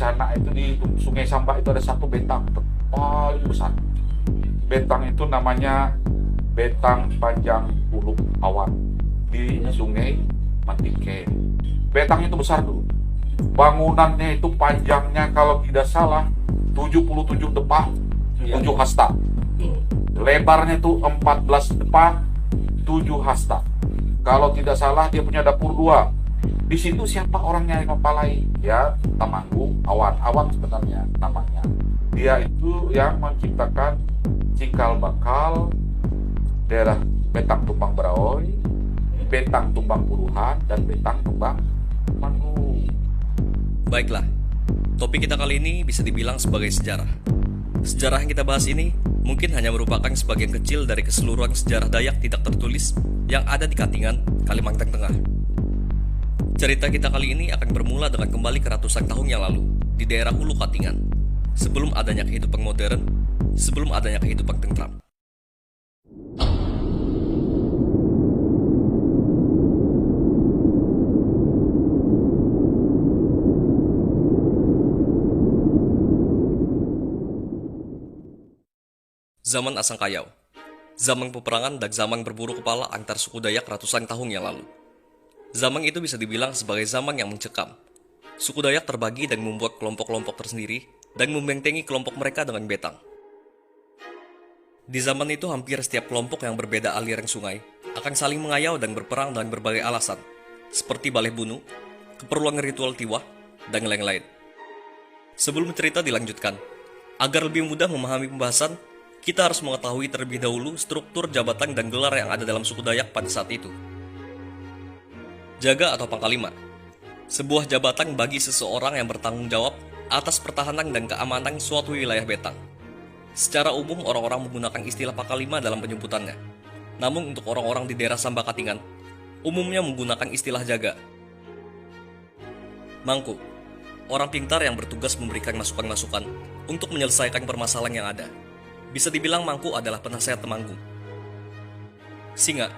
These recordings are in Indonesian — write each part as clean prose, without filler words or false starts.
sana itu di Sungai Samba itu ada satu betang paling besar. Betang itu namanya Betang Panjang Kuluk Awan di Sungai Mantike. Betang itu besar dulu. Bangunannya itu panjangnya kalau tidak salah 77 depa, 7 hasta. Lebarnya itu 14 depa, 7 hasta. Kalau tidak salah dia punya dapur 2. Di situ siapa orangnya yang mempalai? Ya, Temanggung Awan sebenarnya namanya. Dia itu yang menciptakan cikal bakal daerah Betang Tumbang Baraoi, Betang Tumbang Puruhan, dan Betang Tumbang Manggung. Baiklah, topik kita kali ini bisa dibilang sebagai sejarah. Sejarah yang kita bahas ini mungkin hanya merupakan sebagian kecil dari keseluruhan sejarah Dayak tidak tertulis yang ada di Katingan, Kalimantan Tengah. Cerita kita kali ini akan bermula dengan kembali ke ratusan tahun yang lalu di daerah Hulu Katingan, sebelum adanya kehidupan modern, sebelum adanya kehidupan tentram. Zaman Asangkayau, zaman peperangan dan zaman berburu kepala antar suku Dayak ratusan tahun yang lalu. Zaman itu bisa dibilang sebagai zaman yang mencekam. Suku Dayak terbagi dan membuat kelompok-kelompok tersendiri dan membentengi kelompok mereka dengan betang. Di zaman itu hampir setiap kelompok yang berbeda aliran sungai akan saling mengayau dan berperang dengan berbagai alasan, seperti baleh bunuh, keperluan ritual tiwah, dan lain-lain. Sebelum cerita dilanjutkan, agar lebih mudah memahami pembahasan, kita harus mengetahui terlebih dahulu struktur jabatan dan gelar yang ada dalam suku Dayak pada saat itu. Jaga atau Pangkalima, sebuah jabatan bagi seseorang yang bertanggung jawab atas pertahanan dan keamanan suatu wilayah betang. Secara umum orang-orang menggunakan istilah Pangkalima dalam penyebutannya. Namun untuk orang-orang di daerah Samba Katingan, umumnya menggunakan istilah jaga. Mangku, orang pintar yang bertugas memberikan masukan-masukan untuk menyelesaikan permasalahan yang ada. Bisa dibilang Mangku adalah penasehat Temanggung. Singa,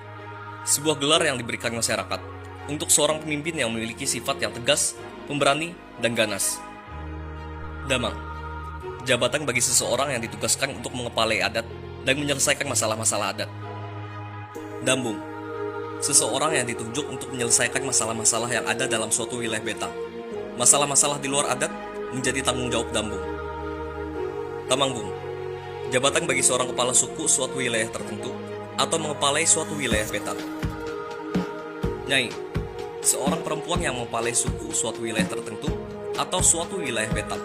sebuah gelar yang diberikan masyarakat untuk seorang pemimpin yang memiliki sifat yang tegas, pemberani, dan ganas. Damang, jabatan bagi seseorang yang ditugaskan untuk mengepalai adat dan menyelesaikan masalah-masalah adat. Dambung, seseorang yang ditunjuk untuk menyelesaikan masalah-masalah yang ada dalam suatu wilayah betang. Masalah-masalah di luar adat menjadi tanggung jawab Dambung. Temanggung, jabatan bagi seorang kepala suku suatu wilayah tertentu atau mengepalai suatu wilayah betang. Nyai, seorang perempuan yang mengepalai suku suatu wilayah tertentu atau suatu wilayah betang.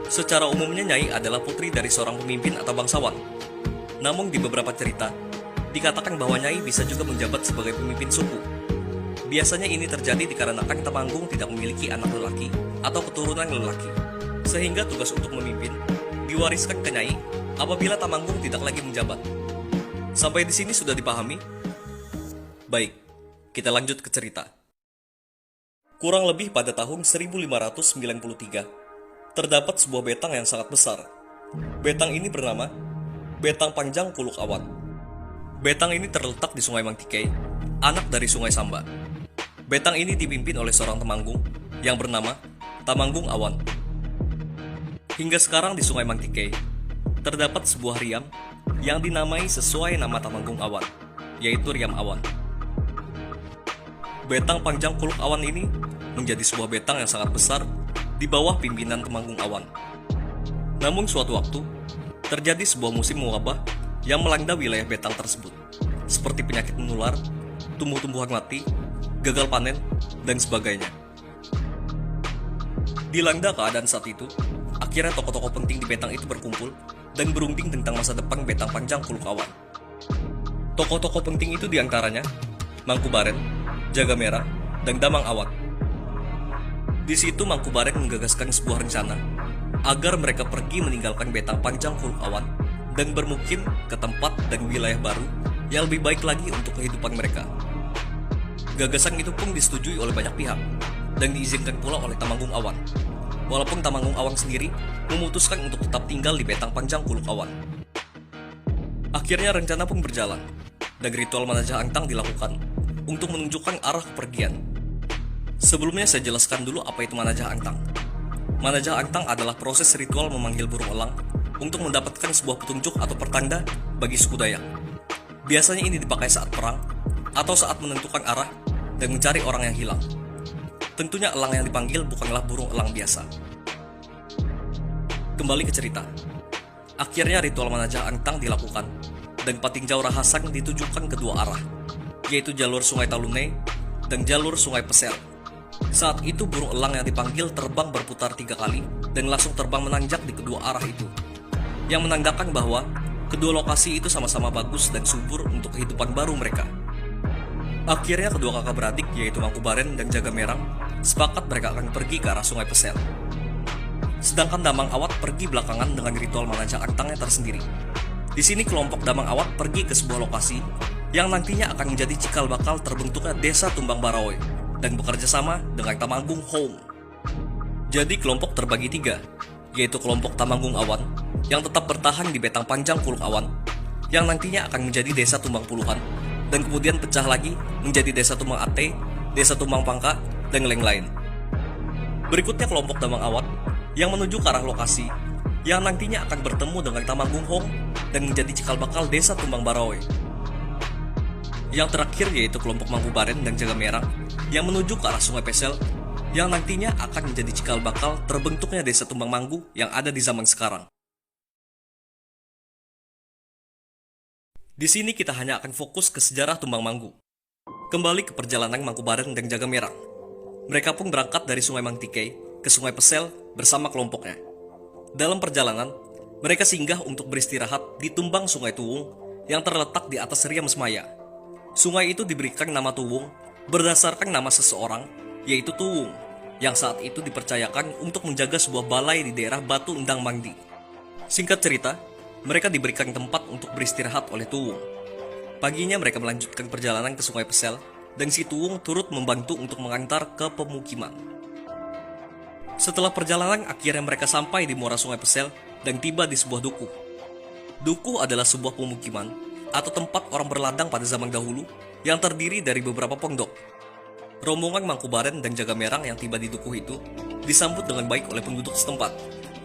Secara umumnya Nyai adalah putri dari seorang pemimpin atau bangsawan. Namun di beberapa cerita, dikatakan bahwa Nyai bisa juga menjabat sebagai pemimpin suku. Biasanya ini terjadi dikarenakan Temanggung tidak memiliki anak lelaki atau keturunan lelaki, sehingga tugas untuk memimpin diwariskan ke Nyai apabila Temanggung tidak lagi menjabat. Sampai di sini sudah dipahami? Baik. Kita lanjut ke cerita. Kurang lebih pada tahun 1593, terdapat sebuah betang yang sangat besar. Betang ini bernama Betang Panjang Kuluk Awan. Betang ini terletak di Sungai Mangtikei, anak dari Sungai Samba. Betang ini dipimpin oleh seorang Temanggung yang bernama Temanggung Awan. Hingga sekarang di Sungai Mangtikei, terdapat sebuah riam yang dinamai sesuai nama Temanggung Awan, yaitu Riam Awan. Betang Panjang Kuluk Awan ini menjadi sebuah betang yang sangat besar di bawah pimpinan Temanggung Awan. Namun suatu waktu, terjadi sebuah musim wabah yang melanda wilayah betang tersebut, seperti penyakit menular, tumbuh-tumbuhan mati, gagal panen, dan sebagainya. Dilanda keadaan saat itu, akhirnya tokoh-tokoh penting di betang itu berkumpul dan berunding tentang masa depan Betang Panjang Kuluk Awan. Tokoh-tokoh penting itu diantaranya Mangku Baren, Jaga Merah, dan Damang Awat. Di situ Mangku Baren menggagaskan sebuah rencana agar mereka pergi meninggalkan Betang Panjang Kuluk Awan dan bermukim ke tempat dan wilayah baru yang lebih baik lagi untuk kehidupan mereka. Gagasan itu pun disetujui oleh banyak pihak dan diizinkan pula oleh Temanggung Awan. Walaupun Temanggung Awan sendiri memutuskan untuk tetap tinggal di Betang Panjang Kuluk Awan. Akhirnya rencana pun berjalan dan ritual Manajah Antang dilakukan untuk menunjukkan arah kepergian. Sebelumnya saya jelaskan dulu apa itu Manajah Antang. Manajah Angtang adalah proses ritual memanggil burung elang untuk mendapatkan sebuah petunjuk atau pertanda bagi suku Dayak. Biasanya ini dipakai saat perang atau saat menentukan arah dan mencari orang yang hilang. Tentunya elang yang dipanggil bukanlah burung elang biasa. Kembali ke cerita. Akhirnya ritual Manajah Angtang dilakukan dan Patinjau Rahasang ditujukan kedua arah, yaitu jalur Sungai Talunai dan jalur Sungai Pesel. Saat itu burung elang yang dipanggil terbang berputar 3 kali dan langsung terbang menanjak di kedua arah itu, yang menandakan bahwa kedua lokasi itu sama-sama bagus dan subur untuk kehidupan baru mereka. Akhirnya kedua kakak beradik yaitu Mangkubaran dan Jagamerang sepakat mereka akan pergi ke arah Sungai Pesel. Sedangkan Damang Awat pergi belakangan dengan ritual Manajah Angtangnya tersendiri. Di sini kelompok Damang Awat pergi ke sebuah lokasi yang nantinya akan menjadi cikal bakal terbentuknya Desa Tumbang Baraoi dan bekerja sama dengan Temanggung Home. Jadi kelompok terbagi 3, yaitu kelompok Temanggung Awan yang tetap bertahan di Betang Panjang Kuluk Awan, yang nantinya akan menjadi Desa Tumbang Puluhan, dan kemudian pecah lagi menjadi Desa Tumbang Ate, Desa Tumbang Pangka, dan lain-lain. Berikutnya kelompok Damang Awat yang menuju ke arah lokasi yang nantinya akan bertemu dengan Temanggung Home dan menjadi cikal bakal Desa Tumbang Baraoi. Yang terakhir yaitu kelompok Mangkubaran dan Jagamerang yang menuju ke arah Sungai Pesel yang nantinya akan menjadi cikal bakal terbentuknya Desa Tumbang Manggu yang ada di zaman sekarang. Di sini kita hanya akan fokus ke sejarah Tumbang Manggu. Kembali ke perjalanan Mangkubaran dan Jagamerang. Mereka pun berangkat dari Sungai Mangtikei ke Sungai Pesel bersama kelompoknya. Dalam perjalanan, mereka singgah untuk beristirahat di tumbang Sungai Tuwung yang terletak di atas Riam Semaya. Sungai itu diberikan nama Tuwung berdasarkan nama seseorang, yaitu Tuwung, yang saat itu dipercayakan untuk menjaga sebuah balai di daerah Batu Endang Mangdi. Singkat cerita, mereka diberikan tempat untuk beristirahat oleh Tuwung. Paginya mereka melanjutkan perjalanan ke Sungai Pesel, dan si Tuwung turut membantu untuk mengantar ke pemukiman. Setelah perjalanan, akhirnya mereka sampai di muara Sungai Pesel dan tiba di sebuah dukuh. Dukuh adalah sebuah pemukiman atau tempat orang berladang pada zaman dahulu yang terdiri dari beberapa pondok. Rombongan Mangkubaran dan Jagamerang yang tiba di dukuh itu disambut dengan baik oleh penduduk setempat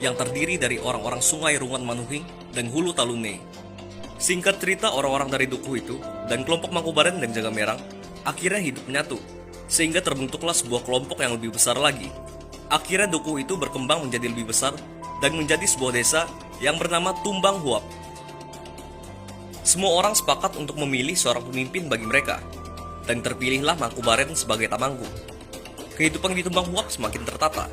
yang terdiri dari orang-orang Sungai Rungan Manuhing dan Hulu Talunai. Singkat cerita, orang-orang dari dukuh itu dan kelompok Mangkubaran dan Jagamerang akhirnya hidup menyatu, sehingga terbentuklah sebuah kelompok yang lebih besar lagi. Akhirnya dukuh itu berkembang menjadi lebih besar dan menjadi sebuah desa yang bernama Tumbang Huap. Semua orang sepakat untuk memilih seorang pemimpin bagi mereka, dan terpilihlah Mangkubaran sebagai Temanggung. Kehidupan di Tumbang Huap semakin tertata.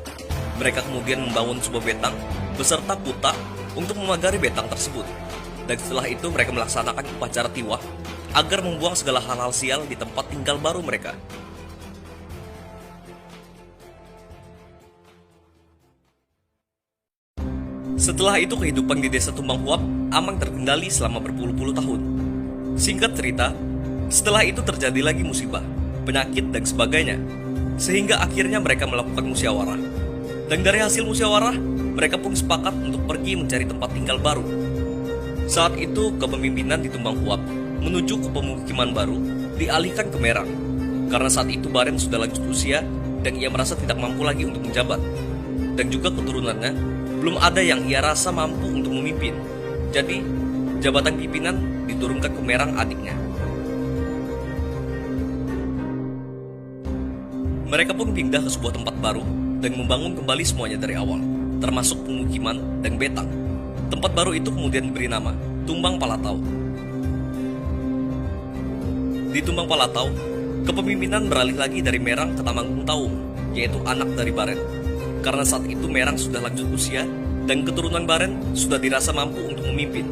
Mereka kemudian membangun sebuah betang beserta kuta untuk memagari betang tersebut. Dan setelah itu mereka melaksanakan upacara tiwah agar membuang segala hal-hal sial di tempat tinggal baru mereka. Setelah itu kehidupan di desa Tumbang Huap aman terkendali selama berpuluh-puluh tahun. Singkat cerita, setelah itu terjadi lagi musibah, penyakit dan sebagainya, sehingga akhirnya mereka melakukan musyawarah. Dan dari hasil musyawarah, mereka pun sepakat untuk pergi mencari tempat tinggal baru. Saat itu kepemimpinan di Tumbang Huap menuju ke pemukiman baru dialihkan ke Merang, karena saat itu Baren sudah lanjut usia dan ia merasa tidak mampu lagi untuk menjabat. Dan juga keturunannya belum ada yang ia rasa mampu untuk memimpin. Jadi, jabatan pimpinan diturunkan ke Merang adiknya. Mereka pun pindah ke sebuah tempat baru dan membangun kembali semuanya dari awal, termasuk pemukiman dan betang. Tempat baru itu kemudian diberi nama Tumbang Palatau. Di Tumbang Palatau, kepemimpinan beralih lagi dari Merang ke Temanggung Taung, yaitu anak dari Baren. Karena saat itu Merang sudah lanjut usia dan keturunan Baren sudah dirasa mampu untuk memimpin.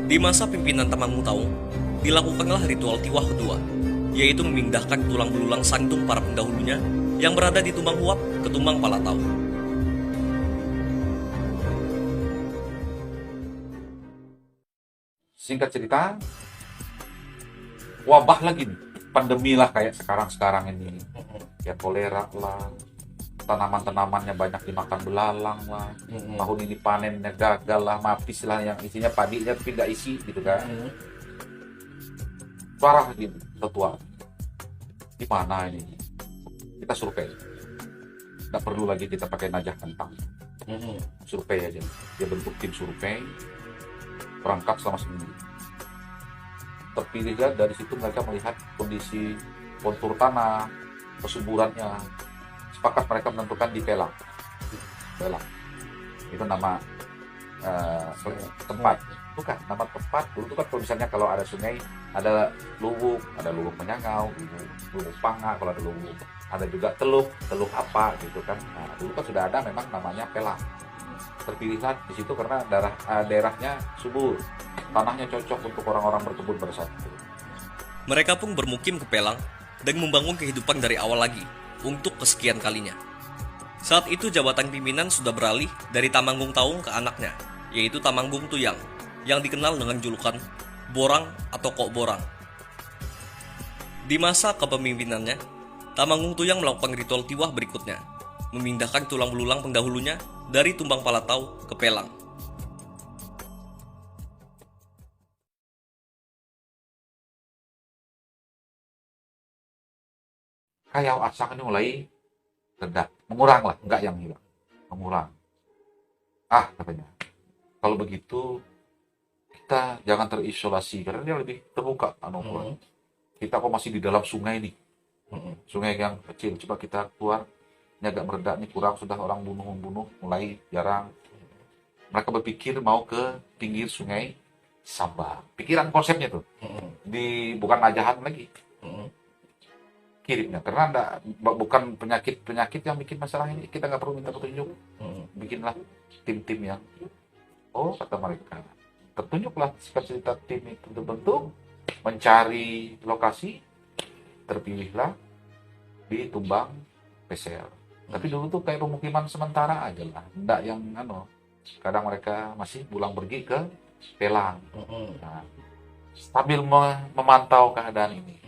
Di masa pimpinan Temanggung Taung, dilakukanlah ritual tiwah kedua, yaitu memindahkan tulang belulang santung para pendahulunya yang berada di Tumbang Huap ke Tumbang Palatau. Singkat cerita, wabah lagi nih, pandemi lah kayak sekarang ini. Ya kolera lah, tanaman-tanamannya banyak dimakan belalang lah. Tahun ini panennya gagal lah, mapis lah yang isinya padinya tapi nggak isi gitu kan. Parah gitu, tetua. Di mana ini? Kita survei. nggak perlu lagi kita pakai najah kentang, survei aja. Dia bentuk tim survei, berangkat selama seminggu. Terpilihnya dari situ mereka melihat kondisi kontur tanah, kesuburannya. Sepakat mereka menentukan di Pelang. Itu nama tempat. Bukan nama tempat. Dulu itu kan kalau misalnya kalau ada sungai, ada lubuk Menyangau, lubuk Panga, kalau ada lubuk. Ada juga teluk apa gitu kan. Nah, dulu kan sudah ada memang namanya Pelang. Terpilihlah di situ karena daerahnya subur, tanahnya cocok untuk orang-orang berkebun pada saat itu. Mereka pun bermukim ke Pelang dan membangun kehidupan dari awal lagi untuk kesekian kalinya. Saat itu jabatan pimpinan sudah beralih dari Tamanggung Taung ke anaknya, yaitu Tamanggung Tuyang, yang dikenal dengan julukan Borang atau Kok Borang. Di masa kepemimpinannya, Tamanggung Tuyang melakukan ritual tiwah berikutnya, memindahkan tulang belulang pendahulunya dari Tumbang Palatau ke Pelang. Kayak asang ini mulai reda, mengurang lah, enggak yang hilang, mengurang. Katanya, kalau begitu kita jangan terisolasi karena dia lebih terbuka. Kita kok masih di dalam sungai nih, sungai yang kecil. Coba kita keluar, ini agak mereda, nih kurang, sudah orang bunuh, mulai jarang. Mereka berpikir mau ke pinggir sungai Samba. Pikiran konsepnya tuh, bukan najahan lagi. Kirimnya karena bukan penyakit yang bikin masalah ini, kita nggak perlu minta petunjuk. Bikinlah tim-tim yang kata mereka, tertunjuklah cerita tim itu terbentuk, mencari lokasi, terpilihlah di Tumbang PSL. Tapi dulu tuh kayak pemukiman sementara aja lah, enggak yang kadang mereka masih pulang pergi ke Pelang. Nah, sambil memantau keadaan ini.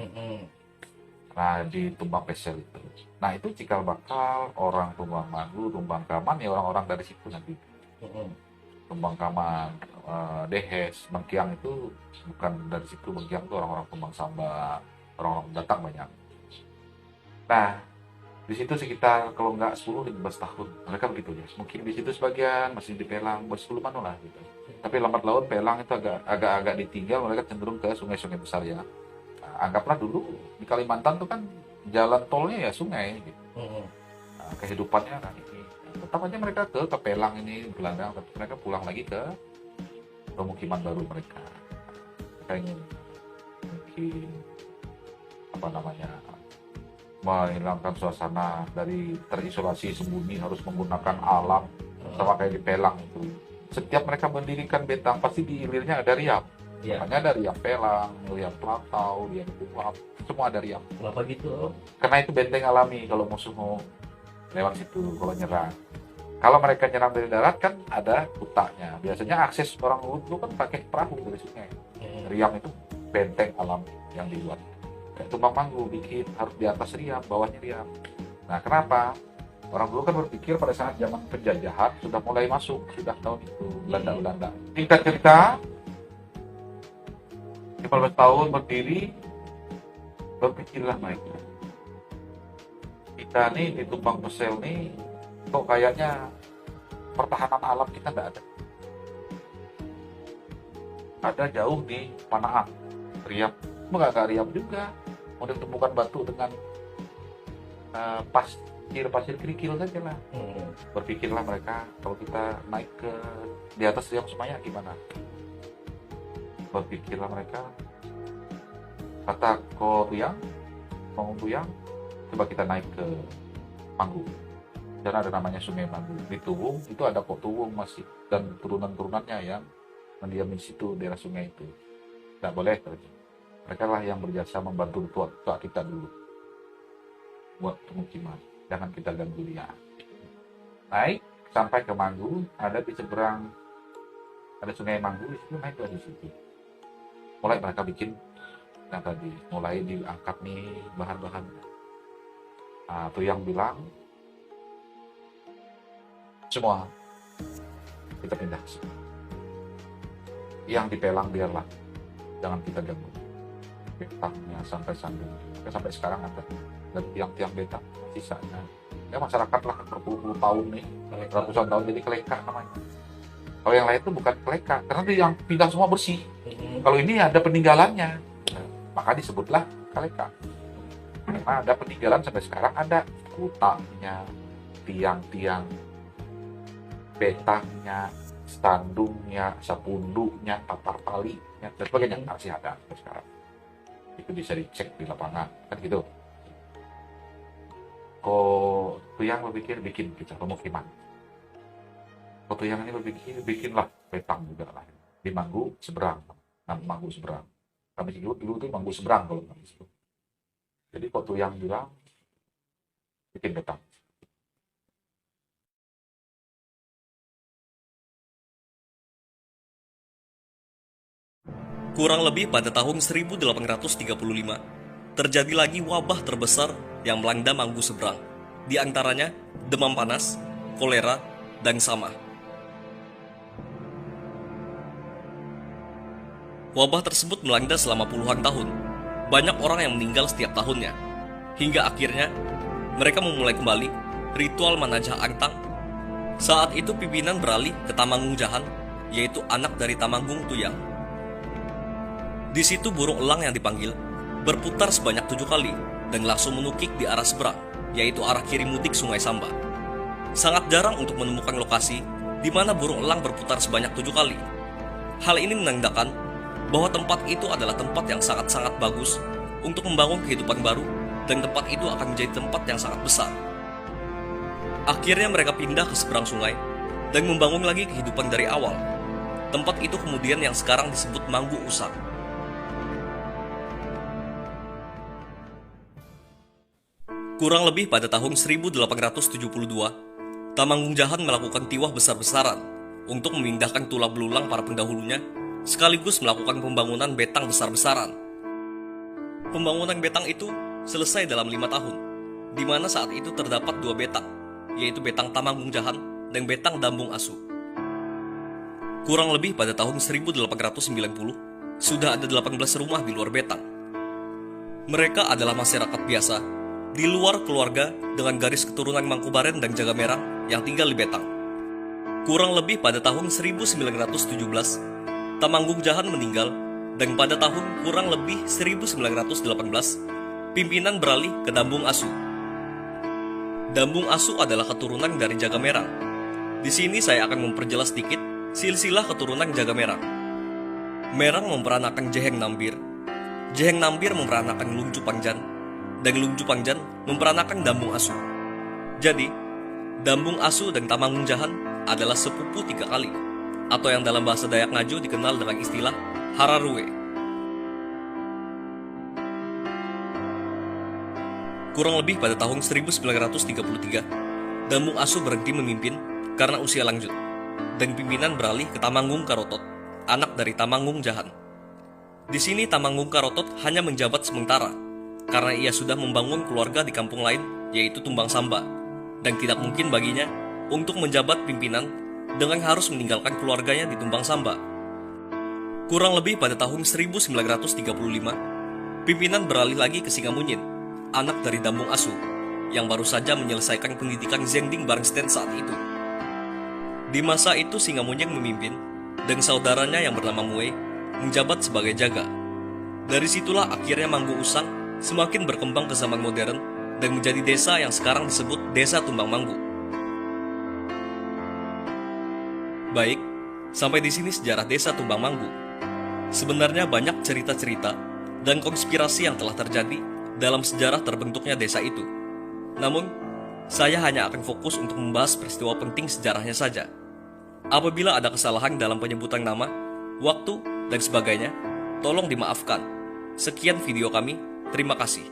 Nah, di Tumbang Pesel itu. Nah, itu cikal bakal orang Tumbang Manggu, Tumbang Kaman, ya orang-orang dari situ nanti. Tumbang Kaman, Dehes, Bengkiang itu bukan dari situ. Bengkiang itu orang-orang Tumbang Samba, orang-orang datang banyak. Nah, di situ sekitar kalau nggak 10-15 tahun, mereka begitu ya. Mungkin di situ sebagian masih di Pelang, sebelum lah gitu. Tapi lambat laun Pelang itu agak ditinggal, mereka cenderung ke sungai-sungai besar ya. Anggaplah dulu di Kalimantan tuh kan jalan tolnya ya sungai gitu. Nah, kehidupannya ini tetap aja mereka ke Pelang ini gelandang, tapi mereka pulang lagi ke pemukiman baru mereka. Mereka ingin mungkin menghilangkan suasana dari terisolasi sembunyi, harus menggunakan alam sama kayak di Pelang itu. Setiap mereka mendirikan betang pasti di hilirnya ada riam. Makanya ada riam Pelang, riam Platau, riam Kuap, semua ada riam. Kenapa gitu? Karena itu benteng alami kalau musuh mau lewat situ kalau nyerang. Kalau mereka nyerang dari darat kan ada kutanya. Biasanya akses orang dulu kan pakai perahu dari sungai. Riam itu benteng alam yang dibuat. Kayak Tumbang Manggu bikin harus di atas riam, bawahnya riam. Nah, kenapa? Orang dulu kan berpikir pada saat zaman penjajahan sudah mulai masuk, sudah tahun itu Belanda. Tingkat cerita 15 tahun berdiri, berpikirlah mereka. Kita nih di Tumbang Pesel nih, kok kayaknya pertahanan alam kita nggak ada. Ada jauh di Panaan, riam. Nggak riam juga. Model tumpukan batu dengan pasir kerikil saja lah. Berpikirlah mereka, kalau kita naik ke di atas riam Semaya gimana? Berpikirlah mereka, kata Tuyang, coba kita naik ke Manggu. Dan ada namanya Sungai Manggu. Di Tuwung itu ada Kok Tuwung masih, dan turunan-turunannya yang mendiami situ daerah sungai itu. Tidak boleh. Mereka lah yang berjasa membantu tua kita dulu buat pemukiman. Jangan kita ganggu dia. Naik sampai ke Manggu, ada di seberang ada Sungai Manggu, di situ naik dari situ. Mulai mereka bikin yang tadi, mulai diangkat nih bahan-bahan. Tuh yang bilang semua kita pindah ke sini. Yang di Pelang biarlah, jangan kita ganggu. Betangnya sampai sambung, sampai sekarang ada dan tiang-tiang betang sisanya Ya masyarakat lah berpuluh-puluh tahun nih, ratusan tahun jadi keleka namanya. Kalau yang lain itu bukan keleka, karena dia yang pindah semua bersih. Kalau ini ada peninggalannya, maka disebutlah kaleka. Karena ada peninggalan sampai sekarang, ada kutangnya, tiang-tiang, betangnya, standungnya, sapunduknya, tatar talinya, dan sebagainya masih ada sampai sekarang. Itu bisa dicek di lapangan, kan gitu. Kok Tuyang berpikir bikin kita pemukiman. Kok Tuyang ini berpikir bikinlah betang juga lah di Manggu seberang, Manggu seberang. Kami dulu tuh Manggu seberang kalau nggak salah. Jadi kok Tuyang bilang bikin betang. Kurang lebih pada tahun 1835, terjadi lagi wabah terbesar yang melanda Manggu seberang. Di antaranya demam panas, kolera, dan sama. Wabah tersebut melanda selama puluhan tahun. Banyak orang yang meninggal setiap tahunnya. Hingga akhirnya, mereka memulai kembali ritual Manajah Angtang. Saat itu pimpinan beralih ke Tamanggung Jahan, yaitu anak dari Tamanggung Tuyang. Di situ burung elang yang dipanggil berputar sebanyak 7 kali dan langsung menukik di arah seberang, yaitu arah kiri mudik Sungai Samba. Sangat jarang untuk menemukan lokasi di mana burung elang berputar sebanyak 7 kali. Hal ini menandakan bahwa tempat itu adalah tempat yang sangat-sangat bagus untuk membangun kehidupan baru, dan tempat itu akan menjadi tempat yang sangat besar. Akhirnya mereka pindah ke seberang sungai dan membangun lagi kehidupan dari awal. Tempat itu kemudian yang sekarang disebut Manggu Usang. Kurang lebih pada tahun 1872, Tamanggung Jahan melakukan tiwah besar-besaran untuk memindahkan tulang belulang para pendahulunya, sekaligus melakukan pembangunan betang besar-besaran. Pembangunan betang itu selesai dalam 5 tahun, di mana saat itu terdapat 2 betang, yaitu betang Tamanggung Jahan dan betang Dambung Asu. Kurang lebih pada tahun 1890, sudah ada 18 rumah di luar betang. Mereka adalah masyarakat biasa di luar keluarga dengan garis keturunan Mangkubaran dan Jagamerang yang tinggal di betang. Kurang lebih pada tahun 1917, Tamanggung Jahan meninggal, dan pada tahun kurang lebih 1918, pimpinan beralih ke Dambung Asu. Dambung Asu adalah keturunan dari Jagamerang. Di sini saya akan memperjelas sedikit silsilah keturunan Jagamerang. Merang memperanakan Jeheng Nambir, Jeheng Nambir memperanakan Lungcu Pangjan, dan Lungcu Pangjan memperanakan Dambung Asu. Jadi, Dambung Asu dan Tamanggung Jahan adalah sepupu 3 kali, atau yang dalam bahasa Dayak Ngaju dikenal dengan istilah Hararuwe. Kurang lebih pada tahun 1933, Dambung Asu berhenti memimpin karena usia lanjut, dan pimpinan beralih ke Tamanggung Karotot, anak dari Tamanggung Jahan. Di sini Tamanggung Karotot hanya menjabat sementara, karena ia sudah membangun keluarga di kampung lain, yaitu Tumbang Samba, dan tidak mungkin baginya untuk menjabat pimpinan dengan harus meninggalkan keluarganya di Tumbang Samba. Kurang lebih pada tahun 1935, pimpinan beralih lagi ke Singamunyin, anak dari Dambung Asu, yang baru saja menyelesaikan pendidikan Zhending Barngsten saat itu. Di masa itu Singamunyin memimpin, dan saudaranya yang bernama Mue menjabat sebagai jaga. Dari situlah akhirnya Manggu Usang semakin berkembang ke zaman modern dan menjadi desa yang sekarang disebut Desa Tumbang Manggu. Baik, sampai di sini sejarah Desa Tumbang Manggu. Sebenarnya banyak cerita-cerita dan konspirasi yang telah terjadi dalam sejarah terbentuknya desa itu. Namun, saya hanya akan fokus untuk membahas peristiwa penting sejarahnya saja. Apabila ada kesalahan dalam penyebutan nama, waktu, dan sebagainya, tolong dimaafkan. Sekian video kami. Terima kasih.